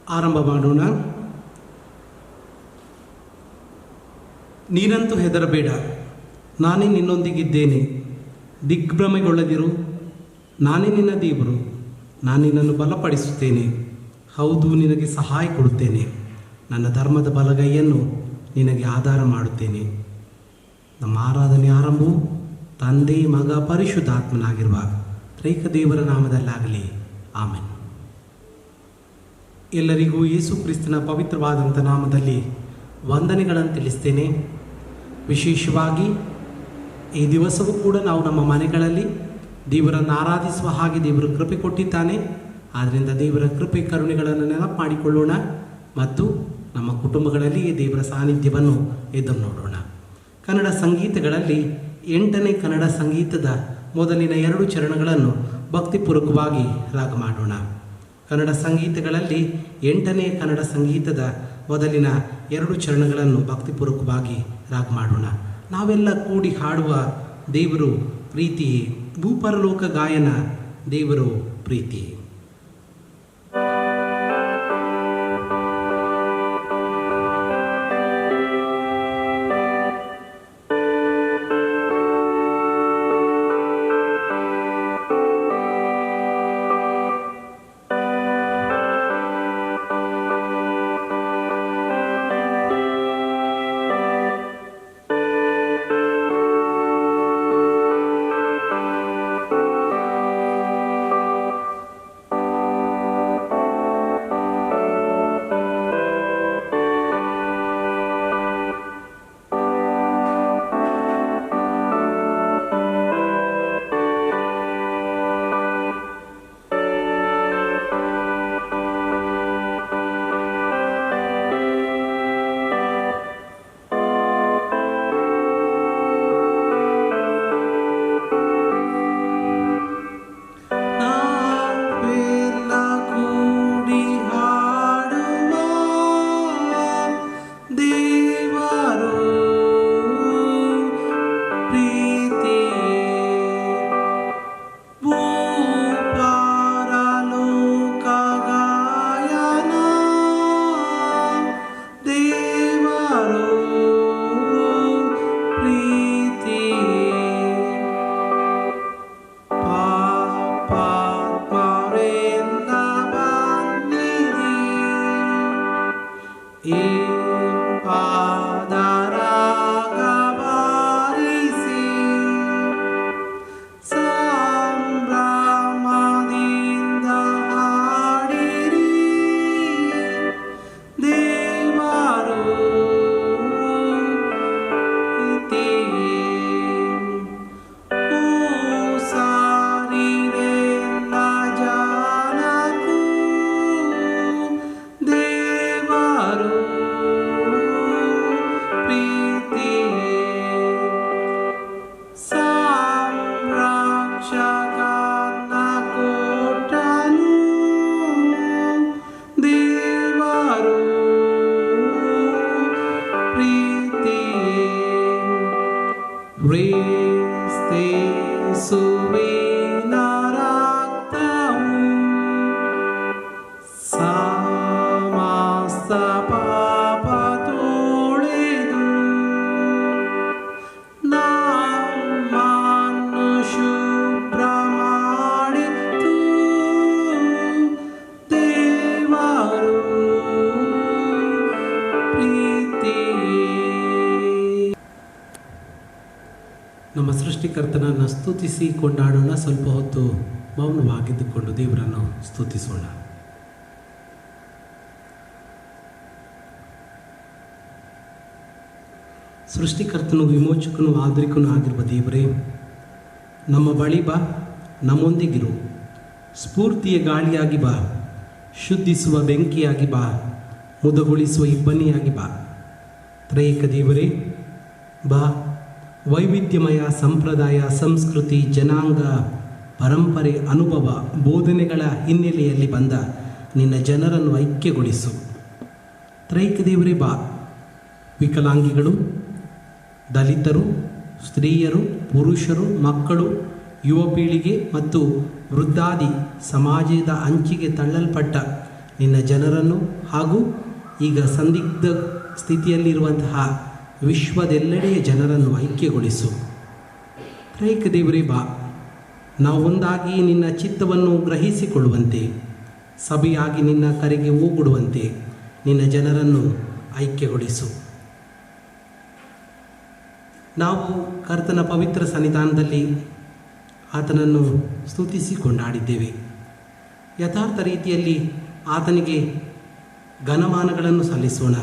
ಆರಂಭ ಮಾಡೋಣ. ನೀನಂತೂ ಹೆದರಬೇಡ, ನಾನೇ ನಿನ್ನೊಂದಿಗಿದ್ದೇನೆ. ದಿಗ್ಭ್ರಮೆಗೊಳ್ಳದಿರು, ನಾನೇ ನಿನ್ನ ದೇವರು. ನಾನು ನಿನ್ನನ್ನು ಬಲಪಡಿಸುತ್ತೇನೆ, ಹೌದು ನಿನಗೆ ಸಹಾಯ ಕೊಡುತ್ತೇನೆ. ನನ್ನ ಧರ್ಮದ ಬಲಗೈಯನ್ನು ನಿನಗೆ ಆಧಾರ ಮಾಡುತ್ತೇನೆ. ನಮ್ಮ ಆರಾಧನೆ ಆರಂಭವು ತಂದೆ, ಮಗ, ಪರಿಶುದ್ಧಾತ್ಮನಾಗಿರುವ ತ್ರೈಕ ದೇವರ ನಾಮದಲ್ಲಾಗಲಿ. ಆಮೆನ್. ಎಲ್ಲರಿಗೂ ಯೇಸು ಕ್ರಿಸ್ತನ ಪವಿತ್ರವಾದಂಥ ನಾಮದಲ್ಲಿ ವಂದನೆಗಳನ್ನು ತಿಳಿಸ್ತೇನೆ. ವಿಶೇಷವಾಗಿ ಈ ದಿವಸವೂ ಕೂಡ ನಾವು ನಮ್ಮ ಮನೆಗಳಲ್ಲಿ ದೇವರನ್ನು ಆರಾಧಿಸುವ ಹಾಗೆ ದೇವರು ಕೃಪೆ ಕೊಟ್ಟಿದ್ದಾನೆ. ಆದ್ದರಿಂದ ದೇವರ ಕೃಪೆ ಕರುಣೆಗಳನ್ನು ನೆನಪು ಮಾಡಿಕೊಳ್ಳೋಣ ಮತ್ತು ನಮ್ಮ ಕುಟುಂಬಗಳಲ್ಲಿ ದೇವರ ಸಾನ್ನಿಧ್ಯವನ್ನು ಎದುರು ನೋಡೋಣ. ಕನ್ನಡ ಸಂಗೀತಗಳಲ್ಲಿ 8ನೇ ಕನ್ನಡ ಸಂಗೀತದ ಮೊದಲಿನ 2 ಚರಣಗಳನ್ನು ಭಕ್ತಿಪೂರ್ವಕವಾಗಿ ರಾಗ ಮಾಡೋಣ. ಕನ್ನಡ ಸಂಗೀತಗಳಲ್ಲಿ 8ನೇ ಕನ್ನಡ ಸಂಗೀತದ ಮೊದಲಿನ 2 ಚರಣಗಳನ್ನು ಭಕ್ತಿಪೂರ್ವಕವಾಗಿ ರಾಗ ಮಾಡೋಣ. ನಾವೆಲ್ಲ ಕೂಡಿ ಹಾಡುವ ದೇವರು ಪ್ರೀತಿಯೇ, ಭೂಪರಲೋಕ ಗಾಯನ ದೇವರು ಪ್ರೀತಿ. ನಮ್ಮ ಸೃಷ್ಟಿಕರ್ತನನ್ನು ಸ್ತುತಿಸಿ ಕೊಂಡಾಡೋಣ. ಸ್ವಲ್ಪ ಹೊತ್ತು ಮೌನವಾಗಿದ್ದುಕೊಂಡು ದೇವರನ್ನು ಸ್ತುತಿಸೋಣ. ಸೃಷ್ಟಿಕರ್ತನು, ವಿಮೋಚಕನು, ಆದರಿಕನು ಆಗಿರುವ ದೇವರೇ, ನಮ್ಮ ಬಳಿ ಬಾ, ನಮ್ಮೊಂದಿಗಿರು. ಸ್ಫೂರ್ತಿಯ ಗಾಳಿಯಾಗಿ ಬಾ, ಶುದ್ಧಿಸುವ ಬೆಂಕಿಯಾಗಿ ಬಾ, ಮುದಗೊಳಿಸುವ ಇಬ್ಬನಿಯಾಗಿ ಬಾ. ತ್ರೈಕ ದೇವರೇ ಬಾ. ವೈವಿಧ್ಯಮಯ ಸಂಪ್ರದಾಯ, ಸಂಸ್ಕೃತಿ, ಜನಾಂಗ, ಪರಂಪರೆ, ಅನುಭವ, ಬೋಧನೆಗಳ ಹಿನ್ನೆಲೆಯಲ್ಲಿ ಬಂದ ನಿನ್ನ ಜನರನ್ನು ಐಕ್ಯಗೊಳಿಸು. ತ್ರೈಕ ದೇವರೇ ಬಾ. ವಿಕಲಾಂಗಿಗಳು, ದಲಿತರು, ಸ್ತ್ರೀಯರು, ಪುರುಷರು, ಮಕ್ಕಳು, ಯುವ ಪೀಳಿಗೆ ಮತ್ತು ವೃದ್ಧಾದಿ ಸಮಾಜದ ಅಂಚಿಗೆ ತಳ್ಳಲ್ಪಟ್ಟ ನಿನ್ನ ಜನರನ್ನು ಹಾಗೂ ಈಗ ಸಂದಿಗ್ಧ ಸ್ಥಿತಿಯಲ್ಲಿರುವಂತಹ ವಿಶ್ವದೆಲ್ಲೆಡೆಯ ಜನರನ್ನು ಐಕ್ಯಗೊಳಿಸು. ತ್ರೈಕ ದೇವರೇ ಬಾ, ನಾವು ಒಂದಾಗಿ ನಿನ್ನ ಚಿತ್ತವನ್ನು ಗ್ರಹಿಸಿಕೊಳ್ಳುವಂತೆ, ಸಭೆಯಾಗಿ ನಿನ್ನ ಕರೆಗೆ ಓಗೊಡುವಂತೆ ನಿನ್ನ ಜನರನ್ನು ಐಕ್ಯಗೊಳಿಸು. ನಾವು ಕರ್ತನ ಪವಿತ್ರ ಸನ್ನಿಧಾನದಲ್ಲಿ ಆತನನ್ನು ಸ್ತುತಿಸಿ ಕೊಂಡಾಡಿದ್ದೇವೆ. ಯಥಾರ್ಥ ರೀತಿಯಲ್ಲಿ ಆತನಿಗೆ ಘನಮಾನಗಳನ್ನು ಸಲ್ಲಿಸೋಣ.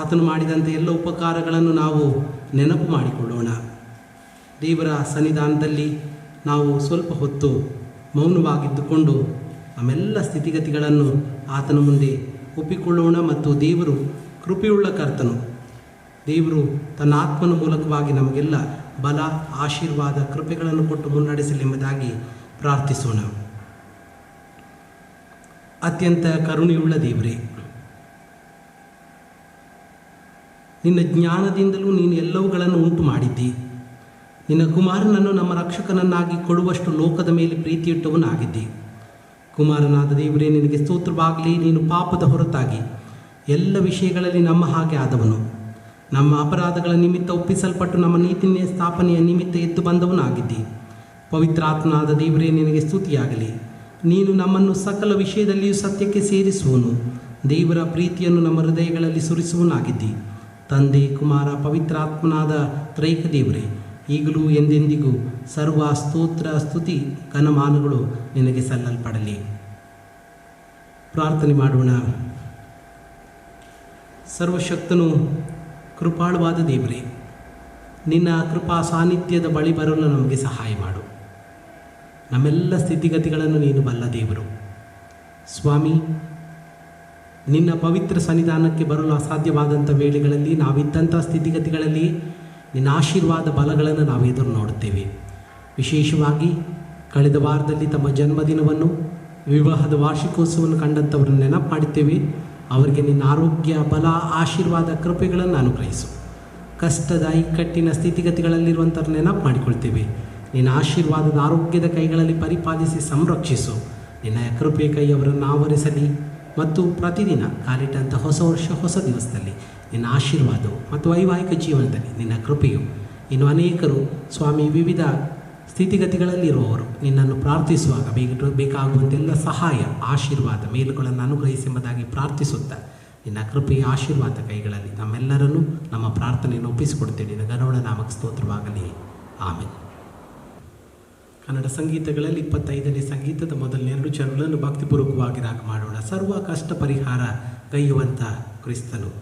ಆತನು ಮಾಡಿದಂಥ ಎಲ್ಲ ಉಪಕಾರಗಳನ್ನು ನಾವು ನೆನಪು ಮಾಡಿಕೊಳ್ಳೋಣ. ದೇವರ ಸನ್ನಿಧಾನದಲ್ಲಿ ನಾವು ಸ್ವಲ್ಪ ಹೊತ್ತು ಮೌನವಾಗಿದ್ದುಕೊಂಡು ನಮ್ಮೆಲ್ಲ ಸ್ಥಿತಿಗತಿಗಳನ್ನು ಆತನ ಮುಂದೆ ಒಪ್ಪಿಕೊಳ್ಳೋಣ. ಮತ್ತು ದೇವರು ಕೃಪೆಯುಳ್ಳ ಕರ್ತನು, ದೇವರು ತನ್ನ ಆತ್ಮನ ಮೂಲಕವಾಗಿ ನಮಗೆಲ್ಲ ಬಲ, ಆಶೀರ್ವಾದ, ಕೃಪೆಗಳನ್ನು ಕೊಟ್ಟು ಮುನ್ನಡೆಸಲೆಂಬುದಾಗಿ ಪ್ರಾರ್ಥಿಸೋಣ. ಅತ್ಯಂತ ಕರುಣೆಯುಳ್ಳ ದೇವರೇ, ನಿನ್ನ ಜ್ಞಾನದಿಂದಲೂ ನೀನು ಎಲ್ಲವುಗಳನ್ನು ಉಂಟು ಮಾಡಿದ್ದಿ. ನಿನ್ನ ಕುಮಾರನನ್ನು ನಮ್ಮ ರಕ್ಷಕನನ್ನಾಗಿ ಕೊಡುವಷ್ಟು ಲೋಕದ ಮೇಲೆ ಪ್ರೀತಿಯಿಟ್ಟವನಾಗಿದ್ದಿ. ಕುಮಾರನಾದ ದೇವರೇ, ನಿನಗೆ ಸ್ತೋತ್ರವಾಗಲಿ. ನೀನು ಪಾಪದ ಹೊರತಾಗಿ ಎಲ್ಲ ವಿಷಯಗಳಲ್ಲಿ ನಮ್ಮ ಹಾಗೆ ಆದವನು. ನಮ್ಮ ಅಪರಾಧಗಳ ನಿಮಿತ್ತ ಒಪ್ಪಿಸಲ್ಪಟ್ಟು ನಮ್ಮ ನೀತಿಯ ಸ್ಥಾಪನೆಯ ನಿಮಿತ್ತ ಎದ್ದು ಬಂದವನಾಗಿದ್ದಿ. ಪವಿತ್ರಾತ್ಮನಾದ ದೇವರೇ, ನಿನಗೆ ಸ್ತುತಿಯಾಗಲಿ. ನೀನು ನಮ್ಮನ್ನು ಸಕಲ ವಿಷಯದಲ್ಲಿಯೂ ಸತ್ಯಕ್ಕೆ ಸೇರಿಸುವನು. ದೇವರ ಪ್ರೀತಿಯನ್ನು ನಮ್ಮ ಹೃದಯಗಳಲ್ಲಿ ಸುರಿಸುವನಾಗಿದ್ದಿ. ತಂದೆ, ಕುಮಾರ, ಪವಿತ್ರಾತ್ಮನಾದ ತ್ರೈಕ ದೇವರೇ, ಈಗಲೂ ಎಂದೆಂದಿಗೂ ಸರ್ವ ಸ್ತೋತ್ರ, ಸ್ತುತಿ, ಘನಮಾನಗಳು ನಿನಗೆ ಸಲ್ಲಲ್ಪಡಲಿ. ಪ್ರಾರ್ಥನೆ ಮಾಡೋಣ. ಸರ್ವಶಕ್ತನು, ಕೃಪಾಳುವಾದ ದೇವರೇ, ನಿನ್ನ ಕೃಪಾ ಸಾನ್ನಿಧ್ಯದ ಬಳಿ ಬರಲು ನಮಗೆ ಸಹಾಯ ಮಾಡು. ನಮ್ಮೆಲ್ಲ ಸ್ಥಿತಿಗತಿಗಳನ್ನು ನೀನು ಬಲ್ಲ ದೇವರು. ಸ್ವಾಮಿ, ನಿನ್ನ ಪವಿತ್ರ ಸನ್ನಿಧಾನಕ್ಕೆ ಬರಲು ಅಸಾಧ್ಯವಾದಂಥ ವೇಳೆಗಳಲ್ಲಿ, ನಾವಿದ್ದಂಥ ಸ್ಥಿತಿಗತಿಗಳಲ್ಲಿ ನಿನ್ನ ಆಶೀರ್ವಾದ ಬಲಗಳನ್ನು ನಾವು ಎದುರು ನೋಡುತ್ತೇವೆ. ವಿಶೇಷವಾಗಿ ಕಳೆದ ವಾರದಲ್ಲಿ ತಮ್ಮ ಜನ್ಮದಿನವನ್ನು, ವಿವಾಹದ ವಾರ್ಷಿಕೋತ್ಸವವನ್ನು ಕಂಡಂಥವ್ರನ್ನು ನೆನಪು ಮಾಡುತ್ತೇವೆ. ಅವರಿಗೆ ನಿನ್ನ ಆರೋಗ್ಯ, ಬಲ, ಆಶೀರ್ವಾದ, ಕೃಪೆಗಳನ್ನು ಅನುಗ್ರಹಿಸು. ಕಷ್ಟದ ಇಕ್ಕಟ್ಟಿನ ಸ್ಥಿತಿಗತಿಗಳಲ್ಲಿರುವಂಥವ್ರು ನೆನಪು ಮಾಡಿಕೊಳ್ತೇವೆ. ನಿನ್ನ ಆಶೀರ್ವಾದದ ಆರೋಗ್ಯದ ಕೈಗಳಲ್ಲಿ ಪರಿಪಾಲಿಸಿ ಸಂರಕ್ಷಿಸು. ನಿನ್ನ ಕೃಪೆ ಕೈ ಅವರನ್ನು ಆವರಿಸಲಿ. ಮತ್ತು ಪ್ರತಿದಿನ ಕಾಲಿಟ್ಟಂಥ ಹೊಸ ವರ್ಷ, ಹೊಸ ದಿವಸದಲ್ಲಿ ನಿನ್ನ ಆಶೀರ್ವಾದವು ಮತ್ತು ವೈವಾಹಿಕ ಜೀವನದಲ್ಲಿ ನಿನ್ನ ಕೃಪೆಯು, ಇನ್ನು ಅನೇಕರು ಸ್ವಾಮಿ ವಿವಿಧ ಸ್ಥಿತಿಗತಿಗಳಲ್ಲಿರುವವರು ನಿನ್ನನ್ನು ಪ್ರಾರ್ಥಿಸುವಾಗ ಬೇಕಾಗುವಂತೆಲ್ಲ ಸಹಾಯ, ಆಶೀರ್ವಾದ, ಮೇಲುಗಳನ್ನು ಅನುಗ್ರಹಿಸೆಂಬುದಾಗಿ ಪ್ರಾರ್ಥಿಸುತ್ತಾ ನಿನ್ನ ಕೃಪೆಯ ಆಶೀರ್ವಾದ ಕೈಗಳಲ್ಲಿ ನಮ್ಮೆಲ್ಲರನ್ನು ನಮ್ಮ ಪ್ರಾರ್ಥನೆಯನ್ನು ಒಪ್ಪಿಸಿಕೊಡ್ತೇನೆ. ನಿನ್ನ ಗರುಡ ನಾಮಕ ಸ್ತೋತ್ರವಾಗಲಿ. ಆಮೇಲೆ ಕನ್ನಡ ಸಂಗೀತಗಳಲ್ಲಿ 25ನೇ ಸಂಗೀತದ ಮೊದಲನೇ 2 ಚರಣಗಳನ್ನು ಭಕ್ತಿಪೂರ್ವಕವಾಗಿ ರಾಗ ಮಾಡೋಣ. ಸರ್ವ ಕಷ್ಟ ಪರಿಹಾರ ಗೈಯುವಂಥ ಕ್ರಿಸ್ತನು.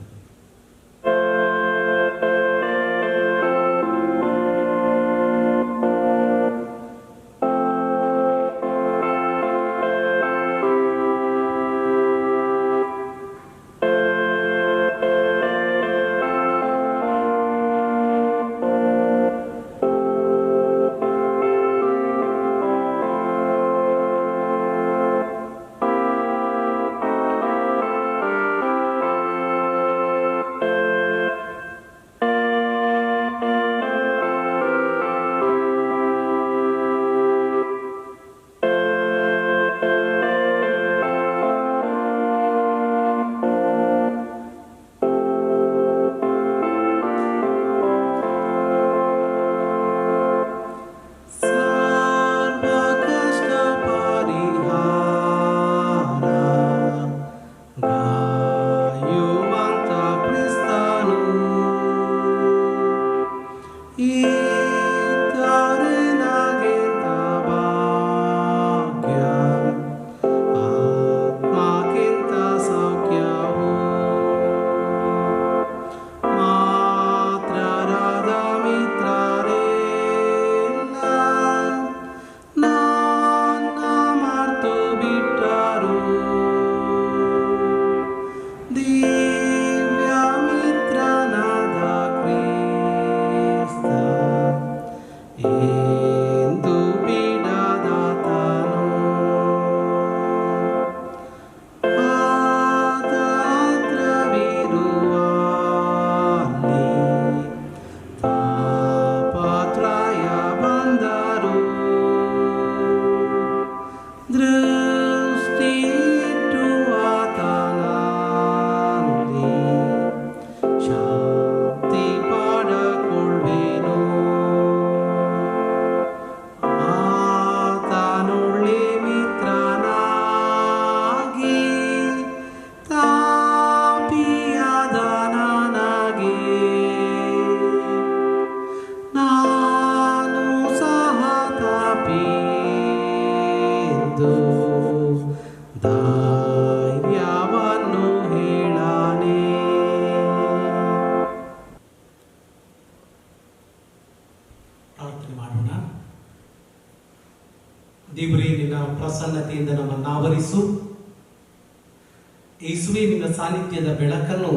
ಯೇಸುವೆ, ನಿನ್ನ ಸಾನ್ನಿಧ್ಯದ ಬೆಳಕನ್ನು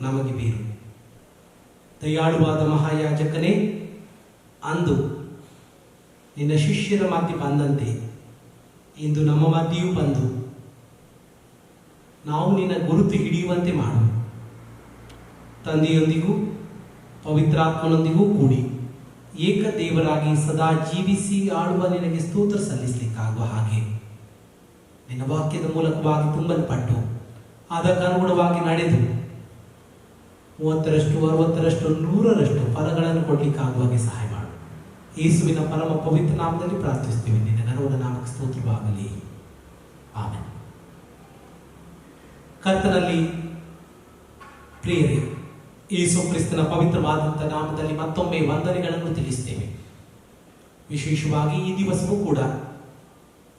ನಮಗೆ ಬೀರು. ದಯಾಳುವಾದ ಮಹಾಯಾಜಕನೇ, ಅಂದು ನಿನ್ನ ಶಿಷ್ಯರ ಮಧ್ಯೆ ಬಂದಂತೆ ಇಂದು ನಮ್ಮ ಮಧ್ಯೆಯೂ ಬಂದು ನಾವು ನಿನ್ನ ಗುರುತು ಹಿಡಿಯುವಂತೆ ಮಾಡು. ತಂದೆಯೊಂದಿಗೂ ಪವಿತ್ರಾತ್ಮನೊಂದಿಗೂ ಕೂಡಿ ಏಕ ದೇವರಾಗಿ ಸದಾ ಜೀವಿಸಿ ಆಳುವ ನಿನಗೆ ಸ್ತೋತ್ರ ಸಲ್ಲಿಸಲಿಕ್ಕಾಗುವ ಹಾಗೆ ನಿನ್ನ ವಾಕ್ಯದ ಮೂಲಕವಾಗಿ ತುಂಬಲ್ಪಟ್ಟು ಅದಕ್ಕನುಗುಣವಾಗಿ ನಡೆದು 30ರಷ್ಟು 60ರಷ್ಟು 100ರಷ್ಟು ಫಲಗಳನ್ನು ಕೊಡ್ಲಿಕ್ಕಾಗುವಾಗೆ ಸಹಾಯ ಮಾಡು. ಯೇಸುವಿನ ಪರಮ ಪವಿತ್ರ ನಾಮದಲ್ಲಿ ಪ್ರಾರ್ಥಿಸ್ತೀವಿ. ನಿನ್ನ ಘನವಾದ ನಾಮಕ್ಕೆ ಸ್ತೋತ್ರವಾಗಲಿ. ಆಮೆನ್. ಕರ್ತನಲ್ಲಿ ಪ್ರಿಯರೇ, ಯೇಸು ಕ್ರಿಸ್ತನ ಪವಿತ್ರವಾದಂಥ ನಾಮದಲ್ಲಿ ಮತ್ತೊಮ್ಮೆ ವಂದನೆಗಳನ್ನು ತಿಳಿಸ್ತೇವೆ. ವಿಶೇಷವಾಗಿ ಈ ದಿವಸವೂ ಕೂಡ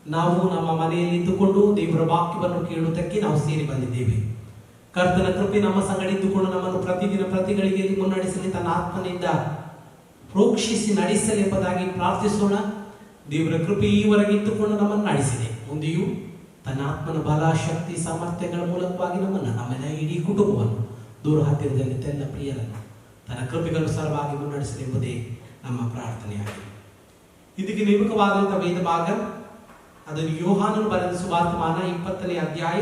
ನಾವು ನಮ್ಮ ಮನೆಯಲ್ಲಿ ಇದ್ದುಕೊಂಡು ದೇವರ ವಾಕ್ಯವನ್ನು ಕೇಳುವುದಕ್ಕೆ ನಾವು ಸೇರಿ ಬಂದಿದ್ದೇವೆ. ಕರ್ತನ ಕೃಪೆ ನಮ್ಮ ಸಂಗಡ ಇದ್ದುಕೊಂಡು ನಮ್ಮನ್ನು ಪ್ರತಿದಿನ ಪ್ರತಿಗಳಿಗೆಯಲ್ಲಿ ಮುನ್ನಡೆಸಲಿ, ತನ್ನ ಆತ್ಮನಿಂದ ಪ್ರೋಕ್ಷಿಸಿ ನಡೆಸಲಿ ಎಂಬುದಾಗಿ ಪ್ರಾರ್ಥಿಸೋಣ. ದೇವರ ಕೃಪೆ ಈವರೆಗೆ ಇದ್ದುಕೊಂಡು ನಮ್ಮನ್ನು ನಡೆಸಿದೆ, ಮುಂದೆಯೂ ತನ್ನ ಆತ್ಮನ ಬಲ, ಶಕ್ತಿ, ಸಾಮರ್ಥ್ಯಗಳ ಮೂಲಕವಾಗಿ ನಮ್ಮನ್ನ ಇಡೀ ಕುಟುಂಬವನ್ನು ದೂರ ಹತ್ತಿರದಲ್ಲಿ ಎಲ್ಲ ಪ್ರಿಯರನ್ನು ತನ್ನ ಕೃಪೆಗನುಸಾರವಾಗಿ ಮುನ್ನಡೆಸಲಿ ಎಂಬುದೇ ನಮ್ಮ ಪ್ರಾರ್ಥನೆಯಾಗಿದೆ. ಇದಕ್ಕೆ ನೇಮಕವಾದಂತಹ ವೇದ ಭಾಗ ಅದು ಯೋಹಾನನು ಬರೆದ ಸುವಾರ್ತೆಮಾನ 20ನೇ ಅಧ್ಯಾಯ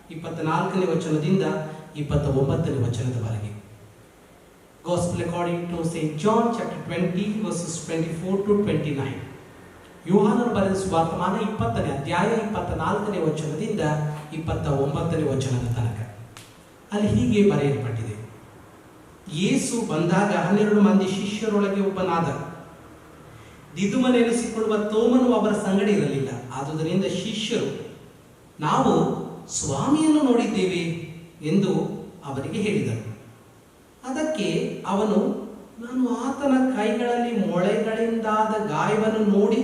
24ನೇ ವಚನದಿಂದ 29ನೇ ವಚನದವರೆಗೆ. Gospel according to St. John chapter 20 verses 24 to 29. ಯೋಹಾನನು ಬರೆದ ಸುವಾರ್ತೆಮಾನ 20ನೇ ಅಧ್ಯಾಯ 24ನೇ ವಚನದಿಂದ 29ನೇ ವಚನದ ತನಕ. ಅಲ್ಲಿ ಹೀಗೆ ಬರೆಯಲ್ಪಟ್ಟಿದೆ: ಯೇಸು ಬಂದಾಗ 12 ಮಂದಿ ಶಿಷ್ಯರೊಳಗೆ ಒಬ್ಬನಾದ ದಿದುಮನೆನಿಸಿಕೊಳ್ಳುವ ತೋಮನು ಅವರ ಸಂಗಡ ಇರಲಿಲ್ಲ. ಆದುದರಿಂದ ಶಿಷ್ಯರು, ನಾವು ಸ್ವಾಮಿಯನ್ನು ನೋಡಿದ್ದೇವೆ ಎಂದು ಅವರಿಗೆ ಹೇಳಿದರು. ಅದಕ್ಕೆ ಅವನು, ನಾನು ಆತನ ಕೈಗಳಲ್ಲಿ ಮೊಳೆಗಳಿಂದಾದ ಗಾಯವನ್ನು ನೋಡಿ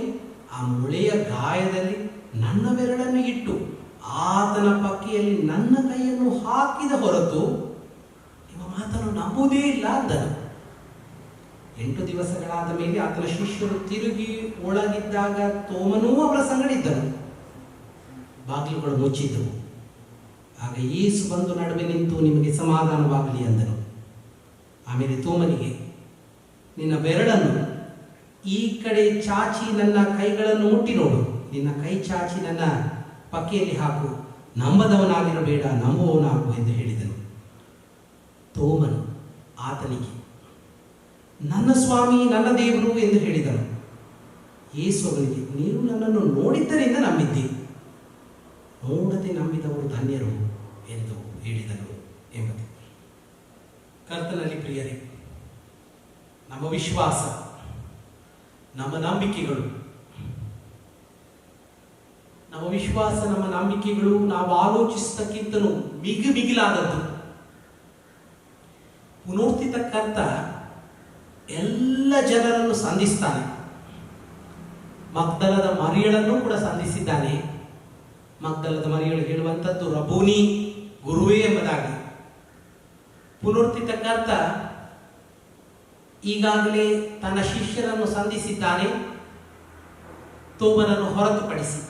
ಆ ಮೊಳೆಯ ಗಾಯದಲ್ಲಿ ನನ್ನ ಬೆರಳನ್ನು ಇಟ್ಟು ಆತನ ಪಕ್ಕೆಯಲ್ಲಿ ನನ್ನ ಕೈಯನ್ನು ಹಾಕಿದ ಹೊರತು ನಿಮ್ಮ ಮಾತನ್ನು ನಂಬುವುದೇ ಇಲ್ಲ ಅಂದನು. 8 ದಿವಸಗಳಾದ ಮೇಲೆ ಆತನ ಶಿಷ್ಯರು ತಿರುಗಿ ಒಳಗಿದ್ದಾಗ ತೋಮನೂ ಅವರ ಸಂಗಡ ಇದ್ದನು. ಬಾಗಿಲುಗಳು ಮುಚ್ಚಿದ್ದವು. ಆಗ ಯೇಸು ಬಂದು ನಡುವೆ ನಿಂತು, ನಿಮಗೆ ಸಮಾಧಾನವಾಗಲಿ ಅಂದನು. ಆಮೇಲೆ ತೋಮನಿಗೆ, ನಿನ್ನ ಬೆರಳನ್ನು ಈ ಕಡೆ ಚಾಚಿ ನನ್ನ ಕೈಗಳನ್ನು ಮುಟ್ಟಿ ನೋಡು, ನಿನ್ನ ಕೈ ಚಾಚಿ ನನ್ನ ಪಕ್ಕೆಯಲ್ಲಿ ಹಾಕು, ನಂಬದವನಾಗಿರಬೇಡ, ನಂಬುವವನಾಗು ಎಂದು ಹೇಳಿದನು. ತೋಮನು ಆತನಿಗೆ, ನನ್ನ ಸ್ವಾಮಿ, ನನ್ನ ದೇವರು ಎಂದು ಹೇಳಿದನು. ಯೇಸು ಅವನಿಗೆ, ನೀನು ನನ್ನನ್ನು ನೋಡಿದ್ದರಿಂದ ನಂಬಿದ್ದೆ, ನೋಡದೆ ನಂಬಿದವರು ಧನ್ಯರು ಎಂದು ಹೇಳಿದನು ಎಂಬುದು. ಕರ್ತನಲ್ಲಿ ಪ್ರಿಯರೇ, ನಮ್ಮ ವಿಶ್ವಾಸ, ನಮ್ಮ ನಂಬಿಕೆಗಳು ನಾವು ಆಲೋಚಿಸಿದ್ದಕ್ಕಿಂತಲೂ ಮಿಗಿಲಾದದ್ದು. ಪುನರುತ್ಥಿತ ಕರ್ತ ಎಲ್ಲ ಜನರನ್ನು ಸಂಧಿಸ್ತಾನೆ. ಮಗ್ದಲದ ಮರಿಯಳನ್ನು ಕೂಡ ಸಂಧಿಸಿದ್ದಾನೆ. ಮಗ್ದಲದ ಮರಿಯಳು ಹೇಳುವಂಥದ್ದು ರಬೂನಿ, ಗುರುವೇ ಎಂಬುದಾಗಿ. ಪುನರುತ್ಥಿತ ಕರ್ತ ಈಗಾಗಲೇ ತನ್ನ ಶಿಷ್ಯರನ್ನು ಸಂಧಿಸಿದ್ದಾನೆ, ತೋಮನನ್ನು ಹೊರತುಪಡಿಸಿ.